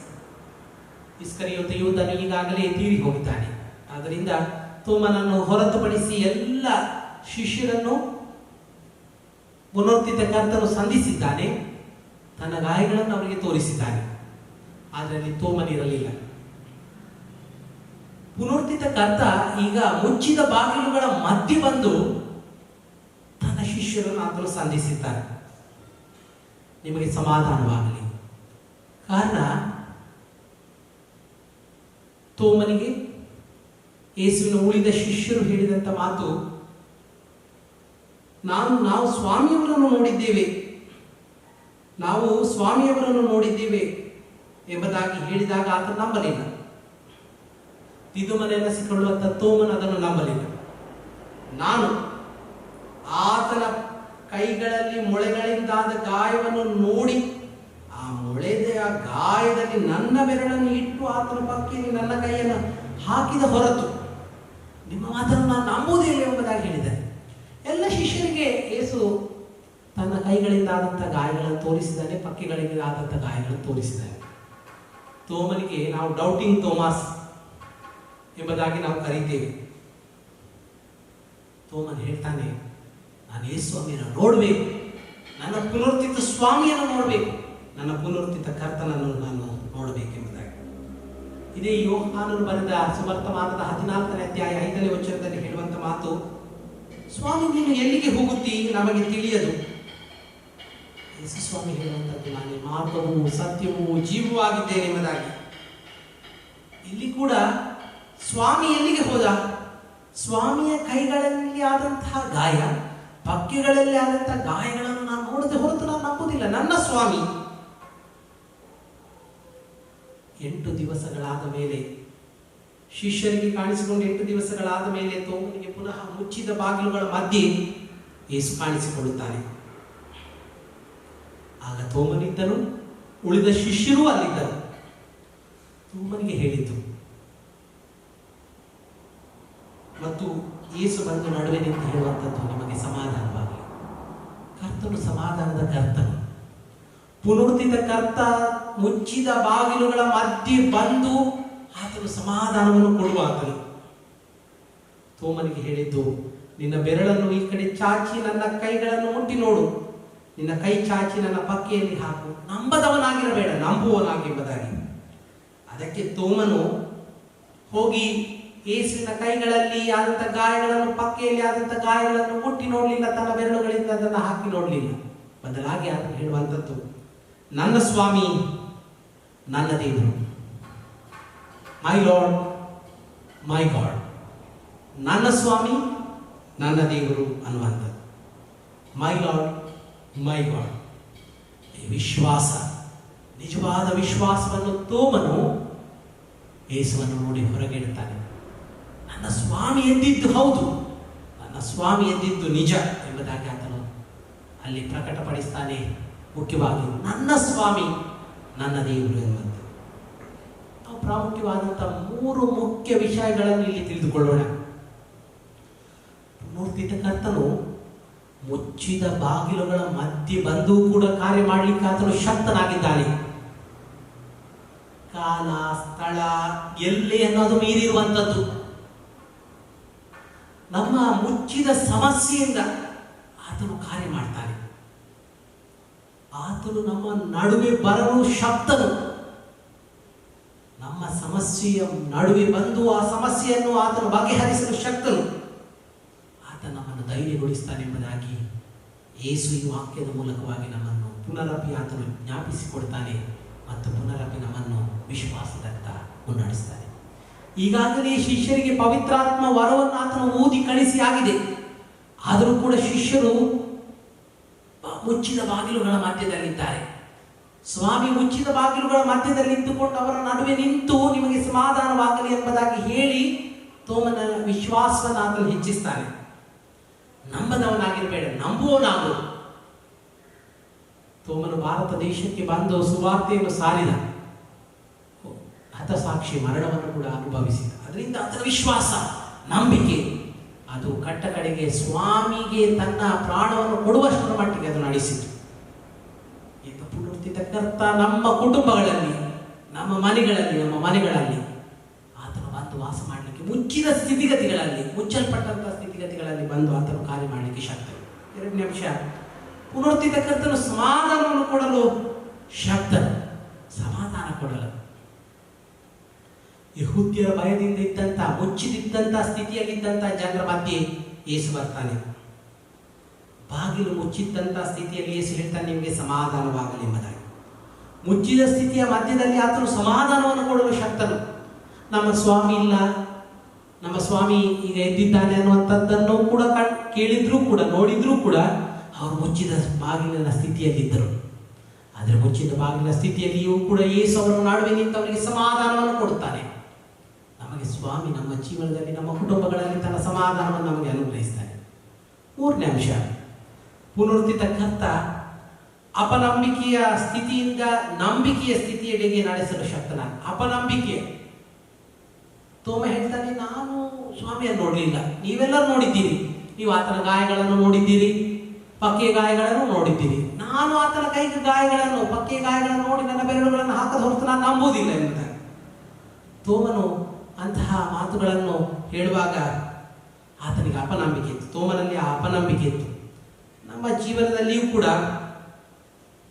ಇಸ್ಕರಿಯೋತ ಯೂದನು ಈಗಾಗಲೇ ತೀರಿ ಹೋಗಿದ್ದಾನೆ. ಆದ್ದರಿಂದ ತೋಮನನ್ನು ಹೊರತುಪಡಿಸಿ ಎಲ್ಲ ಶಿಷ್ಯರನ್ನು ಪುನರುತ್ಥಿತ ಕರ್ತನು ಸಂಧಿಸಿದ್ದಾನೆ. ತನ್ನ ಗಾಯಗಳನ್ನು ಅವರಿಗೆ ತೋರಿಸಿದ್ದಾನೆ. ಆದರೆ ಅಲ್ಲಿ ತೋಮನಿರಲಿಲ್ಲ. ಪುನರುತ್ಥಿತ ಕರ್ತ ಈಗ ಮುಚ್ಚಿದ ಬಾಗಿಲುಗಳ ಮಧ್ಯೆ ಬಂದು ತನ್ನ ಶಿಷ್ಯರನ್ನು ಆತನು ಸಂಧಿಸಿದ್ದಾನೆ. ನಿಮಗೆ ಸಮಾಧಾನವಾಗಲಿ. ಕಾರಣ, ತೋಮನಿಗೆ ಯೇಸುವಿನ ಉಳಿದ ಶಿಷ್ಯರು ಹೇಳಿದಂಥ ಮಾತು, ನಾವು ಸ್ವಾಮಿಯವರನ್ನು ನೋಡಿದ್ದೇವೆ ಎಂಬುದಾಗಿ ಹೇಳಿದಾಗ ಆತ ನಂಬಲಿಲ್ಲ. ದಿದುಮನೆನಿಸಿಕೊಳ್ಳುವಂಥ ತೋಮನು ಅದನ್ನು ನಂಬಲಿಲ್ಲ. ನಾನು ಆತನ ಕೈಗಳಲ್ಲಿ ಮೊಳೆಗಳಿಂದಾದ ಗಾಯವನ್ನು ನೋಡಿ ಆ ಮೊಳೆದ ಗಾಯದಲ್ಲಿ ನನ್ನ ಬೆರಳನ್ನು ಇಟ್ಟು ಆತನ ಪಕ್ಕೆಯಲ್ಲಿ ನನ್ನ ಕೈಯನ್ನು ಹಾಕಿದ ಹೊರತು ನಿಮ್ಮ ಮಾತನ್ನು ನಾನು ನಂಬುವುದೇ ಇಲ್ಲ ಎಂಬುದಾಗಿ ಹೇಳಿದ್ದಾನೆ. ಎಲ್ಲ ಶಿಷ್ಯರಿಗೆ ಯೇಸು ತನ್ನ ಕೈಗಳಿಂದ ಆದಂಥ ಗಾಯಗಳನ್ನು ತೋರಿಸಿದ್ದಾನೆ, ಪಕ್ಕೆಗಳಿಗೆ ಆದಂಥ ಗಾಯಗಳನ್ನು ತೋರಿಸಿದ್ದಾನೆ. ತೋಮನಿಗೆ ನಾವು ಡೌಟಿಂಗ್ ತೋಮಾಸ್ ಎಂಬುದಾಗಿ ನಾವು ಕರೀತೇವೆ. ತೋಮನ್ ಹೇಳ್ತಾನೆ, ನಾನು ಯೇಸು ಸ್ವಾಮಿಯನ್ನು ನೋಡಬೇಕು, ನನ್ನ ಪುನರುತ್ಥಿತ ಸ್ವಾಮಿಯನ್ನು ನೋಡಬೇಕು, ನನ್ನ ಪುನರುತ್ಥಿತ ಕರ್ತನನ್ನು ನಾನು ನೋಡಬೇಕೆಂಬುದಾಗಿ. ಇದೇ ಯೋಹಾನನು ಬರೆದ ಸುವರ್ತಮಾನದ 14ನೇ ಅಧ್ಯಾಯ 5ನೇ ವಚನದಲ್ಲಿ ಹೇಳುವಂತ ಮಾತು, ಸ್ವಾಮಿ ನೀನು ಎಲ್ಲಿಗೆ ಹೋಗುತ್ತಿ ನಮಗೆ ತಿಳಿಯದು. ಯೇಸು ಸ್ವಾಮಿ ಹೇಳುವಂಥದ್ದು, ನಾನೇ ಮಾರ್ಗವೂ ಸತ್ಯವೂ ಜೀವವೂ ಆಗಿದ್ದೇನೆ ಎಂಬುದಾಗಿ. ಇಲ್ಲಿ ಕೂಡ ಸ್ವಾಮಿ ಎಲ್ಲಿಗೆ ಹೋದ? ಸ್ವಾಮಿಯ ಕೈಗಳಲ್ಲಿ ಆದಂತಹ ಗಾಯ, ಪಕ್ಕೆಗಳಲ್ಲಿ ಆದಂತಹ ಗಾಯಗಳನ್ನು ನಾನು ನೋಡದೆ ಹೊರತು ನಾನು ನಂಬುವುದಿಲ್ಲ. ನನ್ನ ಸ್ವಾಮಿ 8 ದಿವಸಗಳಾದ ಮೇಲೆ, ಶಿಷ್ಯರಿಗೆ ಕಾಣಿಸಿಕೊಂಡು 8 ದಿವಸಗಳಾದ ಮೇಲೆ ತೋಮನಿಗೆ ಪುನಃ ಮುಚ್ಚಿದ ಬಾಗಿಲುಗಳ ಮಧ್ಯೆ ಯೇಸು ಕಾಣಿಸಿಕೊಳ್ಳುತ್ತಾನೆ. ಆಗ ತೋಮನಿದ್ದನು, ಉಳಿದ ಶಿಷ್ಯರೂ ಅಲ್ಲಿದ್ದರು. ತೋಮನಿಗೆ ಹೇಳಿದ್ದು ಮತ್ತು ಯೇಸು ಬಂದು ನಡುವೆ ನಿಂತು ಹೇಳುವಂಥದ್ದು, ನಿಮಗೆ ಸಮಾಧಾನವಾಗಲಿ. ಕರ್ತನು ಸಮಾಧಾನದ ಕರ್ತನು, ಪುನರುತ್ಥಿತ ಕರ್ತ ಮುಚ್ಚಿದ ಬಾಗಿಲುಗಳ ಮಧ್ಯೆ ಬಂದು ಆತನು ಸಮಾಧಾನವನ್ನು ಕೊಡುವ ಆತನು. ತೋಮನಿಗೆ ಹೇಳಿದ್ದು, ನಿನ್ನ ಬೆರಳನ್ನು ಈ ಕಡೆ ಚಾಚಿ ನನ್ನ ಕೈಗಳನ್ನು ಮುಟ್ಟಿ ನೋಡು, ನಿನ್ನ ಕೈ ಚಾಚಿ ನನ್ನ ಪಕ್ಕೆಯಲ್ಲಿ ಹಾಕು, ನಂಬದವನಾಗಿರಬೇಡ, ನಂಬುವವನಾಗಿ ಎಂಬುದಾಗಿ. ಅದಕ್ಕೆ ತೋಮನು ಹೋಗಿ ಯೇಸುವಿನ ಕೈಗಳಲ್ಲಿ ಆದಂಥ ಗಾಯಗಳನ್ನು, ಪಕ್ಕೆಯಲ್ಲಿ ಆದಂಥ ಗಾಯಗಳನ್ನು ಮುಟ್ಟಿ ನೋಡಲಿಲ್ಲ, ತನ್ನ ಬೆರಳುಗಳಿಂದ ಅದನ್ನು ಹಾಕಿ ನೋಡಲಿಲ್ಲ. ಬದಲಾಗಿ ಆತನು ಹೇಳುವಂಥದ್ದು, ನನ್ನ ಸ್ವಾಮಿ ನನ್ನ ದೇವರು, ಮೈ ಲಾರ್ಡ್ ಮೈ ಗಾಡ್, ನನ್ನ ಸ್ವಾಮಿ ನನ್ನ ದೇವರು ಅನ್ನುವಂಥದ್ದು. ಮೈ ಲಾರ್ಡ್ ಮೈ ಗಾಡ್, ಈ ವಿಶ್ವಾಸ, ನಿಜವಾದ ವಿಶ್ವಾಸವನ್ನು ತೋಮನು ಯೇಸುವನ್ನು ನೋಡಿ ಹೊರಗಿಡುತ್ತಾನೆ. ನನ್ನ ಸ್ವಾಮಿ ಎದ್ದಿದ್ದು ಹೌದು, ನನ್ನ ಸ್ವಾಮಿ ಎದ್ದಿದ್ದು ನಿಜ ಎಂಬುದಾಗಿ ಆತನು ಅಲ್ಲಿ ಪ್ರಕಟಪಡಿಸ್ತಾನೆ. ಮುಖ್ಯವಾಗಿ ನನ್ನ ಸ್ವಾಮಿ ನನ್ನ ದೇವರು ಎಂಬಂತೆ. ನಾವು ಪ್ರಾಮುಖ್ಯವಾದಂಥ 3 ಮುಖ್ಯ ವಿಷಯಗಳನ್ನು ಇಲ್ಲಿ ತಿಳಿದುಕೊಳ್ಳೋಣ. ಪುನರುತ್ಥಿತ ಕರ್ತನು ಮುಚ್ಚಿದ ಬಾಗಿಲುಗಳ ಮಧ್ಯೆ ಬಂದು ಕೂಡ ಕಾರ್ಯ ಮಾಡಲಿಕ್ಕೆ ಆತನು ಶಕ್ತನಾಗಿದ್ದಾನೆ. ಕಾಲ, ಸ್ಥಳ, ಎಲ್ಲೇ ಅನ್ನೋದು ಮೀರಿರುವಂಥದ್ದು. ನಮ್ಮ ಮುಚ್ಚಿದ ಸಮಸ್ಯೆಯಿಂದ ಆತನು ಕಾರ್ಯ ಮಾಡ್ತಾನೆ. ಆತನು ನಮ್ಮ ನಡುವೆ ಬರಲು ಶಕ್ತನು. ನಮ್ಮ ಸಮಸ್ಯೆಯ ನಡುವೆ ಬಂದು ಆ ಸಮಸ್ಯೆಯನ್ನು ಆತನು ಬಗೆಹರಿಸಲು ಶಕ್ತನು. ಆತ ನಮ್ಮನ್ನು ಧೈರ್ಯಗೊಳಿಸ್ತಾನೆ ಎಂಬುದಾಗಿ ಯೇಸು ಈ ವಾಕ್ಯದ ಮೂಲಕವಾಗಿ ನಮ್ಮನ್ನು ಪುನರಪಿ ಆತನು ಜ್ಞಾಪಿಸಿಕೊಡ್ತಾನೆ ಮತ್ತು ಪುನರಪಿ ನಮ್ಮನ್ನು ವಿಶ್ವಾಸದತ್ತ ಮುನ್ನಡೆಸ್ತಾನೆ. ಈಗಾಗಲೇ ಶಿಷ್ಯರಿಗೆ ಪವಿತ್ರಾತ್ಮ ವರವನ್ನು ಆತನು ಊದಿ ಕಳಿಸಿ ಆಗಿದೆ. ಆದರೂ ಕೂಡ ಶಿಷ್ಯರು ಮುಚ್ಚಿದ ಬಾಗಿಲುಗಳ ಮಧ್ಯದಲ್ಲಿದ್ದಾರೆ. ಸ್ವಾಮಿ ಮುಚ್ಚಿದ ಬಾಗಿಲುಗಳ ಮಧ್ಯದಲ್ಲಿ ನಿಂತುಕೊಂಡು ಅವರ ನಡುವೆ ನಿಂತು ನಿಮಗೆ ಸಮಾಧಾನವಾಗಲಿ ಎಂಬುದಾಗಿ ಹೇಳಿ ತೋಮನ ವಿಶ್ವಾಸವನ್ನು ಆತನು ಹೆಚ್ಚಿಸ್ತಾನೆ. ನಂಬದವನಾಗಿರಬೇಡ, ನಂಬುವವನಾಗು. ತೋಮನು ಭಾರತ ದೇಶಕ್ಕೆ ಬಂದು ಸುವಾರ್ತೆಯನ್ನು ಸಾರಿದ, ಹತಸಾಕ್ಷಿ ಮರಣವನ್ನು ಕೂಡ ಅನುಭವಿಸಿದ. ಅದರಿಂದ ಆತನ ವಿಶ್ವಾಸ, ನಂಬಿಕೆ ಅದು ಕಟ್ಟ ಕಡೆಗೆ ಸ್ವಾಮಿಗೆ ತನ್ನ ಪ್ರಾಣವನ್ನು ಕೊಡುವಷ್ಟರ ಮಟ್ಟಿಗೆ ಅದು ನಡೆಸಿತು. ಈಗ ಪುನರುತ್ಥಿತ ಕರ್ತ ನಮ್ಮ ಕುಟುಂಬಗಳಲ್ಲಿ, ನಮ್ಮ ಮನೆಗಳಲ್ಲಿ ಆತನು ಬಂದು ವಾಸ ಮಾಡಲಿಕ್ಕೆ, ಮುಚ್ಚಿದ ಸ್ಥಿತಿಗತಿಗಳಲ್ಲಿ, ಮುಚ್ಚಲ್ಪಟ್ಟಂತಹ ಸ್ಥಿತಿಗತಿಗಳಲ್ಲಿ ಬಂದು ಆತನು ಕಾರ್ಯ ಮಾಡಲಿಕ್ಕೆ ಶಕ್ತ. 2ನೇ ಅಂಶ, ಪುನರುತ್ಥಿತ ಕರ್ತನು ಸಮಾಧಾನವನ್ನು ಕೊಡಲು ಶಕ್ತನು. ಸಮಾಧಾನ ಕೊಡಲು ಯಹೂದ್ಯರ ಭಯದಿಂದ ಇದ್ದಂಥ, ಮುಚ್ಚಿದಿದ್ದಂಥ ಸ್ಥಿತಿಯಲ್ಲಿದ್ದಂಥ ಜನರ ಮಧ್ಯೆ ಯೇಸು ಬರ್ತಾನೆ. ಬಾಗಿಲು ಮುಚ್ಚಿದ್ದಂಥ ಸ್ಥಿತಿಯಲ್ಲಿ ಯೇಸು ಹೇಳ್ತಾನೆ, ನಿಮಗೆ ಸಮಾಧಾನವಾಗಲಿ ಎಂಬುದಾಗಿ. ಮುಚ್ಚಿದ ಸ್ಥಿತಿಯ ಮಧ್ಯದಲ್ಲಿ ಆತನು ಸಮಾಧಾನವನ್ನು ಕೊಡಲು ಶಕ್ತನು. ನಮ್ಮ ಸ್ವಾಮಿ ಇಲ್ಲ, ನಮ್ಮ ಸ್ವಾಮಿ ಈಗ ಎದ್ದಿದ್ದಾನೆ ಅನ್ನುವಂಥದ್ದನ್ನು ಕೂಡ ಕೇಳಿದ್ರೂ ಕೂಡ, ನೋಡಿದ್ರೂ ಕೂಡ ಅವರು ಮುಚ್ಚಿದ ಬಾಗಿಲಿನ ಸ್ಥಿತಿಯಲ್ಲಿದ್ದರು. ಆದರೆ ಮುಚ್ಚಿದ ಬಾಗಿಲಿನ ಸ್ಥಿತಿಯಲ್ಲಿಯೂ ಕೂಡ ಯೇಸು ಅವರ ನಡುವೆ ನಿಂತು ಅವರಿಗೆ ಸಮಾಧಾನವನ್ನು ಕೊಡುತ್ತಾನೆ. ನಮಗೆ ಸ್ವಾಮಿ ನಮ್ಮ ಜೀವನದಲ್ಲಿ, ನಮ್ಮ ಕುಟುಂಬಗಳಲ್ಲಿ ತನ್ನ ಸಮಾಧಾನವನ್ನು ನಮಗೆ ಅನುಗ್ರಹಿಸ್ತಾನೆ. 3ನೇ ಅಂಶ, ಪುನರುತ್ಥಿತ ಕರ್ತ ಅಪನಂಬಿಕೆಯ ಸ್ಥಿತಿಯಿಂದ ನಂಬಿಕೆಯ ಸ್ಥಿತಿಯೆಡೆಗೆ ನಡೆಸಲು ಶಕ್ತನಾಗ. ಅಪನಂಬಿಕೆ, ತೋಮ ಹೇಳ್ತಾನೆ, ನಾನು ಸ್ವಾಮಿಯನ್ನು ನೋಡಲಿಲ್ಲ, ನೀವೆಲ್ಲರೂ ನೋಡಿದ್ದೀರಿ, ನೀವು ಆತನ ಗಾಯಗಳನ್ನು ನೋಡಿದ್ದೀರಿ, ಪಕ್ಕೆ ಗಾಯಗಳನ್ನು ನೋಡಿದ್ದೀರಿ. ನಾನು ಆತನ ಕೈಗೆ ಗಾಯಗಳನ್ನು, ಪಕ್ಕೆ ಗಾಯಗಳನ್ನು ನೋಡಿ ನನ್ನ ಬೆರಳುಗಳನ್ನು ಹಾಕದ ಹೊರತು ನಾನು ನಂಬುವುದಿಲ್ಲ ಎಂಬುದಾಗಿ. ತೋಮನು ಅಂತಹ ಮಾತುಗಳನ್ನು ಹೇಳುವಾಗ ಆತನಿಗೆ ಅಪನಂಬಿಕೆ ಇತ್ತು. ತೋಮನಲ್ಲಿ ಆ ಅಪನಂಬಿಕೆ ಇತ್ತು. ನಮ್ಮ ಜೀವನದಲ್ಲಿಯೂ ಕೂಡ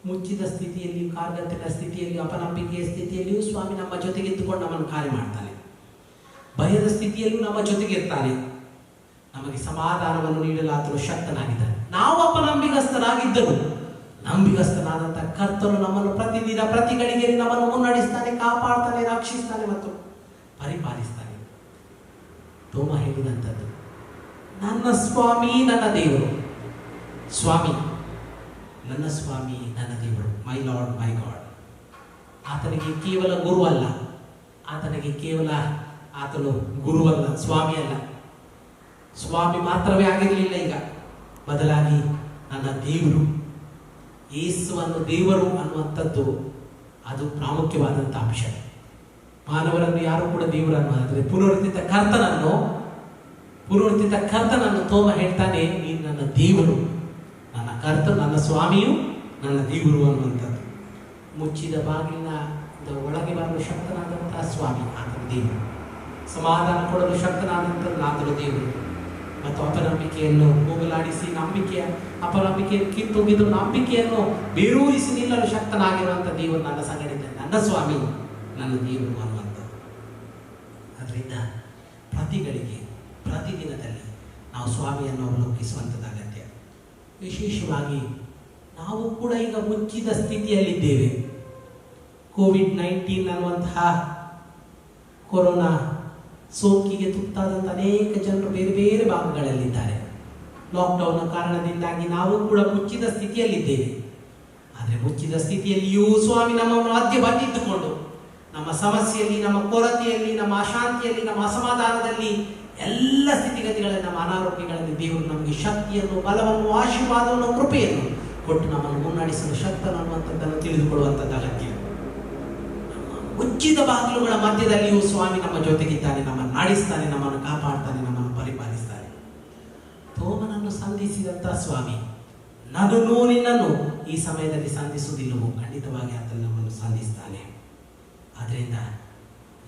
ಮುಚ್ಚಿದ ಸ್ಥಿತಿಯಲ್ಲಿ, ಕಾರ್ಗತ್ತಿನ ಸ್ಥಿತಿಯಲ್ಲಿ, ಅಪನಂಬಿಕೆಯ ಸ್ಥಿತಿಯಲ್ಲಿಯೂ ಸ್ವಾಮಿ ನಮ್ಮ ಜೊತೆಗೆ ಇದ್ದುಕೊಂಡು ನಮ್ಮನ್ನು ಕಾರ್ಯ ಮಾಡ್ತಾನೆ. ಭಯದ ಸ್ಥಿತಿಯಲ್ಲೂ ನಮ್ಮ ಜೊತೆಗೆ ಇರ್ತಾನೆ. ನಮಗೆ ಸಮಾಧಾನವನ್ನು ನೀಡಲು ಆತನು ಶಕ್ತನಾಗಿದ್ದಾನೆ. ನಾವು ಅಪನಂಬಿಗಸ್ತರಾಗಿದ್ದರು, ನಂಬಿಗಸ್ತನಾದಂಥ ಕರ್ತನು ನಮ್ಮನ್ನು ಪ್ರತಿದಿನ ಪ್ರತಿ ಗಳಿಗೆಯಲ್ಲಿ ನಮ್ಮನ್ನು ಮುನ್ನಡೆಸ್ತಾನೆ, ಕಾಪಾಡ್ತಾನೆ, ರಕ್ಷಿಸ್ತಾನೆ ಮತ್ತು ಪರಿಪಾಲಿಸ್ತಾನೆ. ತೋಮ ಹೇಳಿದಂಥದ್ದು, ನನ್ನ ಸ್ವಾಮಿ ನನ್ನ ದೇವರು. ಸ್ವಾಮಿ, ನನ್ನ ಸ್ವಾಮಿ ನನ್ನ ದೇವರು, ಮೈ ಲಾರ್ಡ್ ಮೈ ಗಾಡ್. ಆತನಿಗೆ ಕೇವಲ ಗುರು ಅಲ್ಲ, ಆತನಿಗೆ ಕೇವಲ ಆತನು ಗುರುವಲ್ಲ, ಸ್ವಾಮಿ ಅಲ್ಲ. ಸ್ವಾಮಿ ಮಾತ್ರವೇ ಆಗಿರಲಿಲ್ಲ, ಈಗ ಬದಲಾಗಿ ನನ್ನ ದೇವರು. ಯೇಸುವನ್ನು ದೇವರು ಅನ್ನುವಂಥದ್ದು ಅದು ಪ್ರಾಮುಖ್ಯವಾದಂಥ ಅಂಶ. ಮಾನವರನ್ನು ಯಾರು ಕೂಡ ದೇವರು ಅನ್ನೋದಾದರೆ ಪುನರುತ್ಥಿತ ಕರ್ತನನ್ನು ತೋಮ ಹೇಳ್ತಾನೆ, ನೀನು ನನ್ನ ದೇವರು, ನನ್ನ ಕರ್ತ, ನನ್ನ ಸ್ವಾಮಿಯು ನನ್ನ ದೇವರು ಅನ್ನುವಂಥದ್ದು. ಮುಚ್ಚಿದ ಬಾಗಿಲಿನ ಒಳಗೆ ಬರಲು ಶಕ್ತನಾದಂತಹ ಸ್ವಾಮಿ ಆತನ ದೇವರು, ಸಮಾಧಾನ ಕೊಡಲು ಶಕ್ತನಾದಂಥದ್ದು ಆತನ ದೇವರು. ಮತ್ತು ಅಪನಂಬಿಕೆಯನ್ನು ಹೋಗಲಾಡಿಸಿ ಅಪನಂಬಿಕೆಯನ್ನು ಕಿತ್ತೊಗೆದು ನಂಬಿಕೆಯನ್ನು ಬೇರೂರಿಸಿ ನಿಲ್ಲಲು ಶಕ್ತನಾಗಿರುವಂಥ ದೇವರು ನನ್ನ ಸಂಗಡಿತ, ನನ್ನ ಸ್ವಾಮಿ ನನ್ನ ದೇವರು ಅನ್ನುವಂಥದ್ದು. ಅದರಿಂದ ಪ್ರತಿಗಳಿಗೆ ಪ್ರತಿದಿನದಲ್ಲಿ ನಾವು ಸ್ವಾಮಿಯನ್ನು ಅವಲೋಕಿಸುವಂಥದ್ದು ಅಗತ್ಯ. ವಿಶೇಷವಾಗಿ ನಾವು ಕೂಡ ಈಗ ಮುಚ್ಚಿದ ಸ್ಥಿತಿಯಲ್ಲಿದ್ದೇವೆ. ಕೋವಿಡ್-19 ಅನ್ನುವಂತಹ ಕೊರೋನಾ ಸೋಂಕಿಗೆ ತುತ್ತಾದಂಥ ಅನೇಕ ಜನರು ಬೇರೆ ಬೇರೆ ಭಾಗಗಳಲ್ಲಿದ್ದಾರೆ. ಲಾಕ್ಡೌನ್ನ ಕಾರಣದಿಂದಾಗಿ ನಾವು ಕೂಡ ಮುಚ್ಚಿದ ಸ್ಥಿತಿಯಲ್ಲಿದ್ದೇವೆ. ಆದರೆ ಮುಚ್ಚಿದ ಸ್ಥಿತಿಯಲ್ಲಿಯೂ ಸ್ವಾಮಿ ನಮ್ಮ ಮಧ್ಯ ಬಂದಿದ್ದುಕೊಂಡು ನಮ್ಮ ಸಮಸ್ಯೆಯಲ್ಲಿ, ನಮ್ಮ ಕೊರತೆಯಲ್ಲಿ, ನಮ್ಮ ಅಶಾಂತಿಯಲ್ಲಿ, ನಮ್ಮ ಅಸಮಾಧಾನದಲ್ಲಿ, ಎಲ್ಲ ಸ್ಥಿತಿಗತಿಗಳಲ್ಲಿ, ನಮ್ಮ ಅನಾರೋಗ್ಯಗಳಲ್ಲಿ ದೇವರು ನಮಗೆ ಶಕ್ತಿಯನ್ನು, ಬಲವನ್ನು, ಆಶೀರ್ವಾದವನ್ನು, ಕೃಪೆಯನ್ನು ಕೊಟ್ಟು ನಮ್ಮನ್ನು ಮುನ್ನಡೆಸಲು ಶಕ್ತನು ಅನ್ನುವಂಥದ್ದನ್ನು ತಿಳಿದುಕೊಳ್ಳುವಂಥದ್ದು ಅಗತ್ಯ. ಮುಚ್ಚಿದ ಬಾಗಿಲುಗಳ ಮಧ್ಯದಲ್ಲಿಯೂ ಸ್ವಾಮಿ ನಮ್ಮ ಜೊತೆಗಿದ್ದಾನೆ, ನಮ್ಮನ್ನು ನಡೆಸ್ತಾನೆ, ನಮ್ಮನ್ನು ಕಾಪಾಡ್ತಾನೆ, ನಮ್ಮನ್ನು ಪರಿಪಾಲಿಸ್ತಾನೆ. ತೋಮನನ್ನು ಸಂಧಿಸಿದಂಥ ಸ್ವಾಮಿ ನನ್ನನ್ನು ನಿನ್ನನ್ನು ಈ ಸಮಯದಲ್ಲಿ ಸಂಧಿಸುವುದಿಲ್ಲವೋ, ಖಂಡಿತವಾಗಿ ಆತನು ನಮ್ಮನ್ನು ಸಂಧಿಸ್ತಾನೆ. ಆದ್ದರಿಂದ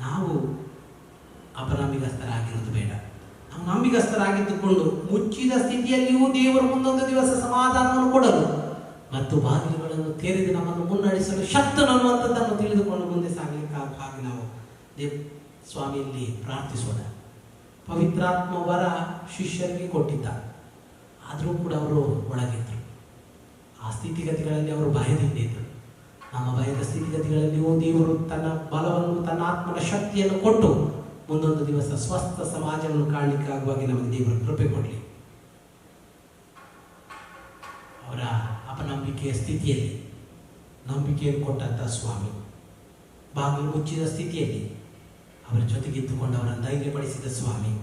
ನಾವು ಅಪನಂಬಿಗಸ್ತರಾಗಿರೋದು ಬೇಡ. ನಾವು ನಂಬಿಗಸ್ತರಾಗಿದ್ದುಕೊಂಡು ಮುಚ್ಚಿದ ಸ್ಥಿತಿಯಲ್ಲಿಯೂ ದೇವರು ಮುಂದೊಂದು ದಿವಸ ಸಮಾಧಾನವನ್ನು ಕೊಡಲು ಮತ್ತು ಬಾಗಿಲುಗಳನ್ನು ತೆರೆದು ನಮ್ಮನ್ನು ಮುನ್ನಡೆಸಲು ಶಕ್ತನು ಅನ್ನುವಂಥದ್ದನ್ನು ತಿಳಿದುಕೊಂಡು ಮುಂದೆ ಸಾಗಲಿಕ್ಕೆ ಹಾಗೆ ನಾವು ಸ್ವಾಮಿಯಲ್ಲಿ ಪ್ರಾರ್ಥಿಸೋಣ. ಪವಿತ್ರಾತ್ಮ ವರ ಶಿಷ್ಯರಿಗೆ ಕೊಟ್ಟಿದ್ದ, ಆದರೂ ಕೂಡ ಅವರು ಒಳಗಿದ್ದರು. ಆ ಸ್ಥಿತಿಗತಿಗಳಲ್ಲಿ ಅವರು ಭಯದಿಂದಿದ್ದರು. ನಮ್ಮ ಭಯದ ಸ್ಥಿತಿಗತಿಗಳಲ್ಲಿಯೂ ದೇವರು ತನ್ನ ಬಲವನ್ನು, ತನ್ನ ಆತ್ಮನ ಶಕ್ತಿಯನ್ನು ಕೊಟ್ಟು ಮುಂದೊಂದು ದಿವಸ ಸ್ವಸ್ಥ ಸಮಾಜವನ್ನು ಕಾಣಲಿಕ್ಕೆ ಆಗುವಾಗಿ ನಮಗೆ ದೇವರು ಕೃಪೆ ಕೊಡಲಿ. ಅವರ ಅಪನಂಬಿಕೆಯ ಸ್ಥಿತಿಯಲ್ಲಿ ನಂಬಿಕೆಯನ್ನು ಕೊಟ್ಟಂಥ ಸ್ವಾಮಿ ಬಾಗಿಲು ಮುಚ್ಚಿದ ಸ್ಥಿತಿಯಲ್ಲಿ ಅವರ ಜೊತೆಗಿದ್ದುಕೊಂಡು ಅವರನ್ನು ಧೈರ್ಯಪಡಿಸಿದ ಸ್ವಾಮಿ,